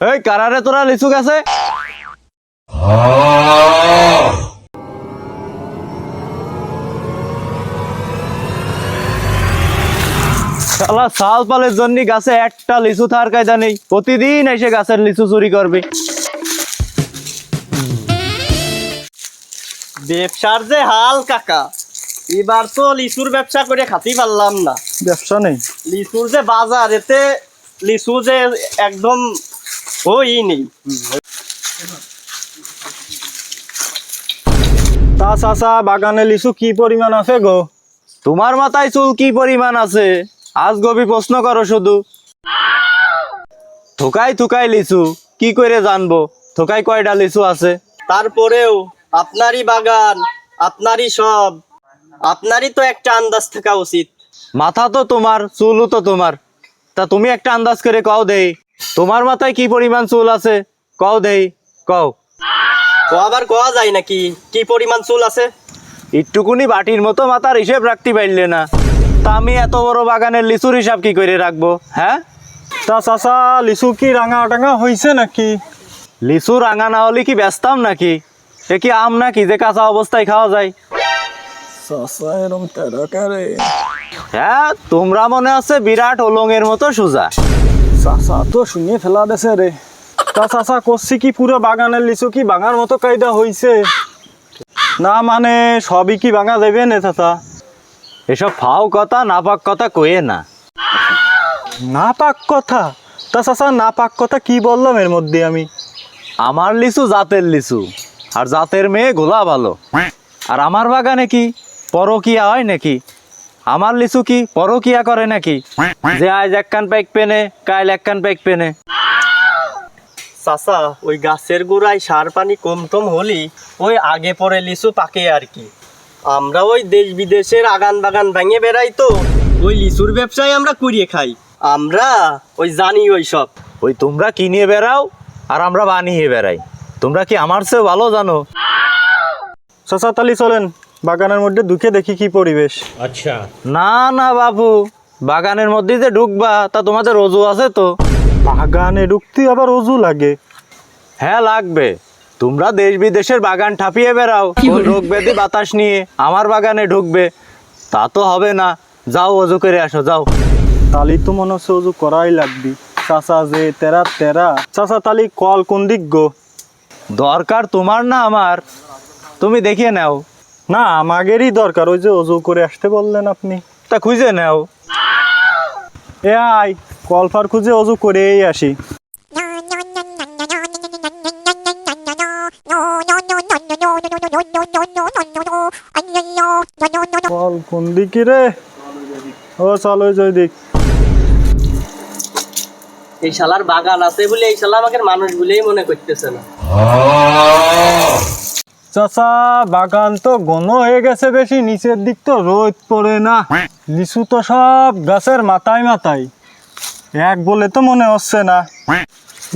এই কারারে তোরা লিচু গাছে শালা সাল পালের জন্য গাছে একটা লিচু থাকার কায়দা নেই, প্রতিদিন এসে গাছের লিচু চুরি করবে। ব্যবসার যে হাল কাকা, এবার তো লিচুর ব্যবসা করে খাতেই পারলাম না। ব্যবসা নেই, লিচুর যে বাজার, এতে লিচু যে একদম ওই নেই। তা চাচা বাগানে লিচু কি পরিমাণ আছে গো? তোমার মাথায় চুল কি পরিমাণ আছে আজ গবি প্রশ্ন করো শুধু। থোকাই থুকাই লিচু কি করে জানবো থোকাই কয়টা লিচু আছে? তারপরেও আপনারই বাগান, আপনারই সব, আপনারই তো একটা আন্দাজ থাকা উচিত। মাথা তো তোমার, চুলও তো তোমার, তা তুমি একটা আন্দাজ করে কও দেই তোমার মাথায় কি পরিমাণ চুল আছে, কও দেই, কও। আবার কোয়া যায় নাকি কি পরিমাণ চুল আছে? একটুকুনি বাটির মতো মাথার হিসেব রাখতে পারলে না, তা আমি এত বড় বাগানের লিচুর হিসাব কি করে রাখবো? হ্যাঁ, তা চাচা লিচু কি রাঙা টাঙা হয়েছে নাকি? লিচু রাঙা না হলে কি বেচতাম নাকি? এ কি আম নাকি যে কাঁচা অবস্থায় খাওয়া যায়? চাচা এরম তেরাকারে, হ্যাঁ, তোমরা মনে আছে বিরাট ওলঙের মতো সোজা। চাচা তো শুনিয়ে ফেলা দেছে রে। তা চাচা করছি কি পুরো বাগানের লিচু কি ভাঙার মতো কায়দা হয়েছে? না মানে সবই কি ভাঙা যাবে না চাচা? এসব ফাও কথা নাপাক কথা কয়ে না। না পাক কথা? তা চাচা না পাক কথা কি বললাম এর মধ্যে আমি? আমার লিচু জাতের লিচু, আর জাতের মেয়ে গোলা ভালো। আর আমার বাগানে কি পরকিয়া হয় নাকি? আমার লিচু কি পরকিয়া করে নাকি যে আজ এক কান পাইক পেনে কাল এক কান পাইক পেনে? চাচা ওই গাছের গোড়ায় সার পানি কম টম হলি ওই আগে পরে লিচু পাকে আর কি। আমরা ওই দেশ বিদেশের আগান বাগান ভেঙে বেড়াই, তো ওই লিচুর ব্যবসায় আমরা কুড়িয়ে খাই। আমরা ওই জানি ওই সব। ওই তোমরা কিনে বেড়াও আর আমরা বানিয়ে বেড়াই, তোমরা কি আমার চেয়ে ভালো জানো? চাচা তালি চলেন বাগানের মধ্যে ঢুকে দেখি কি পরিবেশ। না না বাবু, বাগানের মধ্যে যে ঢুকবা তা তোমাদের অজু আছে তো? বাগানে ঢুকতে আবার অজু লাগে? হ্যাঁ লাগবে, তোমরা দেশ বিদেশের বাগান ঠাপিয়ে বেড়াও, ওই রোগ ব্যাধি বাতাস নিয়ে আমার বাগানে ঢুকবে তা তো হবে না। যাও অজু করে আসো, যাও। তালি তো মনে হচ্ছে অজু করাই লাগবে। চাচা যে তেরা তেরা, চাচা তালি কল কোন দিক গো? দরকার তোমার না আমার, তুমি দেখিয়ে নাও। না আমাদেরই দরকার, ওই যে অজু করে আসতে বললেন আপনি। তা খুঁজে নাও। এ আই কলফার খুঁজে অজু করেই আসি। কল কোন দিকে রে? ও চল ওই যে দিক। এই শালার বাগান আছে বলে এই শালা আমাকে মানুষ বলেই মনে করতেছে না। চাচা বাগান তো ঘন হয়ে গেছে বেশি, নিচের দিক তো রোদ পড়ে না। লিচু তো সব গাছের মাথায় মাথায়, এক বলে তো মনে হচ্ছে না।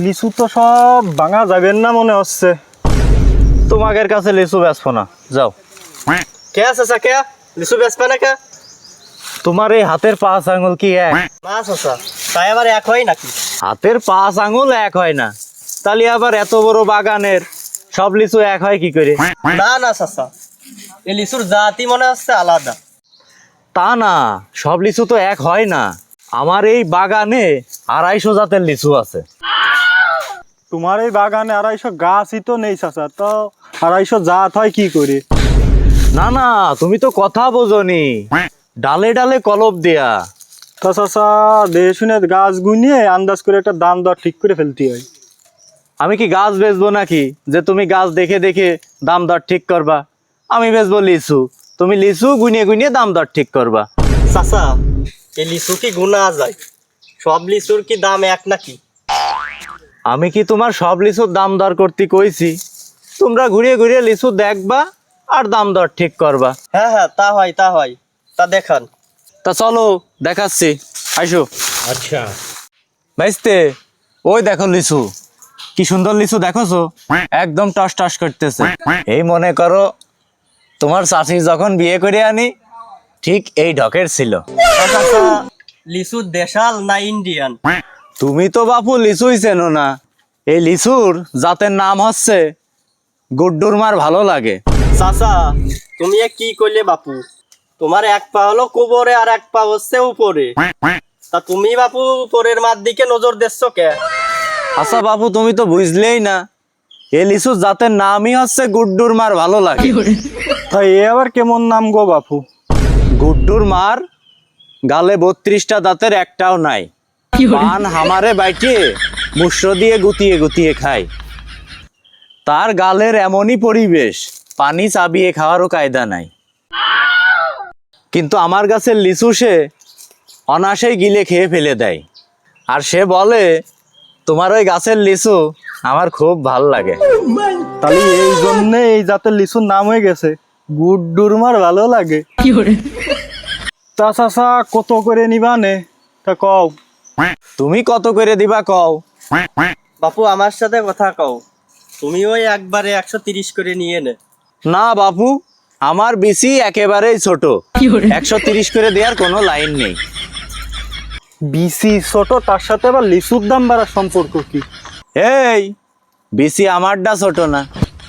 লিচু তো সব ভাঙা যাবেন না মনে হচ্ছে। তোমাদের কাছে লিচু বেচবো না, যাও। কে আছে কে লিচু বেচবে না কে? তোমার এই হাতের 5 আঙুল কি এক? না চাচা, তাই আবার এক হয় নাকি? হাতের 5 আঙুল এক হয় না, তাহলে আবার এত বড় বাগানের সব লিচু এক হয় কি করে? না না চাচা, এই লিচুর জাতি মনে হচ্ছে আলাদা। তা না, সব লিচু তো এক হয় না। আমার এই বাগানে 250 জাতের লিচু আছে। তোমার এই বাগানে 250 গাছই তো নেই চাচা, তো 250 জাত হয় কি করে? না না, তুমি তো কথা বোঝনি, ডালে ডালে কলপ দেয়া। তা চাচা দেখে শুনে গাছ গুনিয়ে আন্দাজ করে একটা দাম দর ঠিক করে ফেলতে হয়। আমি কি গাছ বেচবো নাকি যে তুমি গাছ দেখে দেখে দাম দর ঠিক করবা? আমি বেচবো লিচু, তুমি লিচু গুনিয়ে গুনিয়ে দাম দর ঠিক করবা। চাচা এই লিচু কি গুনা যায়? সব লিচুর কি দাম এক নাকি? আমি কি তোমার সব লিচুর দাম দর করতে কইছি? তোমরা ঘুরিয়ে ঘুরিয়ে লিচু দেখবা আর দাম দর ঠিক করবা। হ্যাঁ হ্যাঁ, তা হয় তা হয়, তা দেখান। তা চলো দেখাচ্ছি, আইসো। আচ্ছা ভাইস্তে, ওই দেখো লিচু, কি সুন্দর লিচু দেখোছো, একদম টস টস করতেছে। এই মনে করো তোমার চাচি যখন বিয়ে করে আনি ঠিক এই ঢকের ছিল। লিচু দেশাল না ইন্ডিয়ান? তুমি তো বাপু লিচুই চেনো না, এই লিচুর জাতের নাম হচ্ছে গুড্ডুর মার ভালো লাগে। চাচা তুমি এ কি করলে বাপু? তোমার এক পা হলো কোবরে আর এক পা হচ্ছে উপরে, তা তুমি বাপু উপরের মার দিকে নজর দিচ্ছ কে? আচ্ছা বাপু, তুমি তো বুঝলেই না, এই লিচুর জাতের নামই হচ্ছে গুড্ডুর মার ভালো লাগে। তা এ আবার কেমন নাম গো বাপু? গুড্ডুর মার গালে 32টা দাঁতের একটাও নাই, পান হামারে বাইটিয়ে মুষ্র দিয়ে গুতিয়ে গুতিয়ে খায়। তার গালের এমনই পরিবেশ, পানি চাবিয়ে খাওয়ারও কায়দা নাই। কিন্তু আমার গাছের লিচু সে অনায়াসেই গিলে খেয়ে ফেলে দেয়। আর সে বলে তোমার ওই গাছের লিচু আমার খুব ভাল লাগে। তাহলে এই জন্য এই জাতের লিচুর নাম হয়ে গেছে গুড্ডুর মার ভালো লাগে। তা চাচা কত করে নিবা নে? তা কও। তুমি কত করে দিবা কও? বাপু আমার সাথে কথা কও, তুমি ওই একবারে 130 করে নিয়ে নে। না বাপু, আমার বিসি একেবারেই ছোট, 130 করে দেওয়ার কোনো লাইন নেই। বিসি ছোট, তার সাথে আবার লিচুর দাম বাড়ার সম্পর্ক কি? এই বিসি আমারটা ছোট না,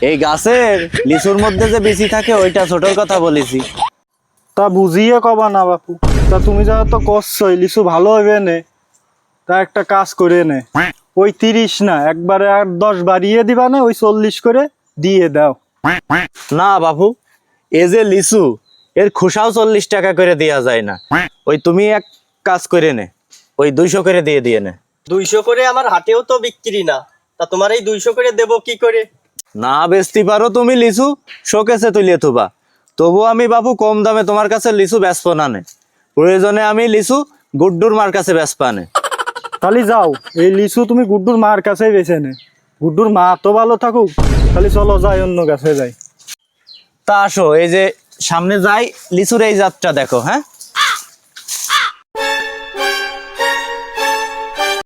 এই গাছের লিচুর মধ্যে যে বিসি থাকে ওইটা ছোটর কথা বলেছি। তা বুঝিয়ে কবা না বাপু। তা তুমি যা তো করছোই, লিচু ভালো হবে নে, তা একটা কাজ করে নে, ওই 30 না একবারে আর 10 বাড়িয়ে দিবা না, ওই 40 করে দিয়ে দাও। না বাপু, এ যে লিচু, এর খোসাও 40 টাকা করে দেওয়া যায় না। ওই তুমি এক কাজ করে নে, ওই 200 করে দিয়ে দিয়ে নে। 200 করে আমার হাটেও তো বিক্রি না, তা তোমার এই 200 করে দেবো কি করে? না বেচতে পারো তুমি লিচু, শোকেসে তুলিয়ে থুবা, তবু আমি বাপু কম দামে তোমার কাছে লিচু বেচবো না নে। প্রয়োজনে আমি লিচু গুড্ডুর মার কাছে বেচবা নে। তাহলে যাও, এই লিচু তুমি গুড্ডুর মার কাছেই বেছে নে। গুড্ডুর মা তো ভালো থাকুক, তাহলে চলো যাই অন্য কাছে যাই। তা আসো, এই যে সামনে যাই, লিচুর এই জাতটা দেখো। হ্যাঁ,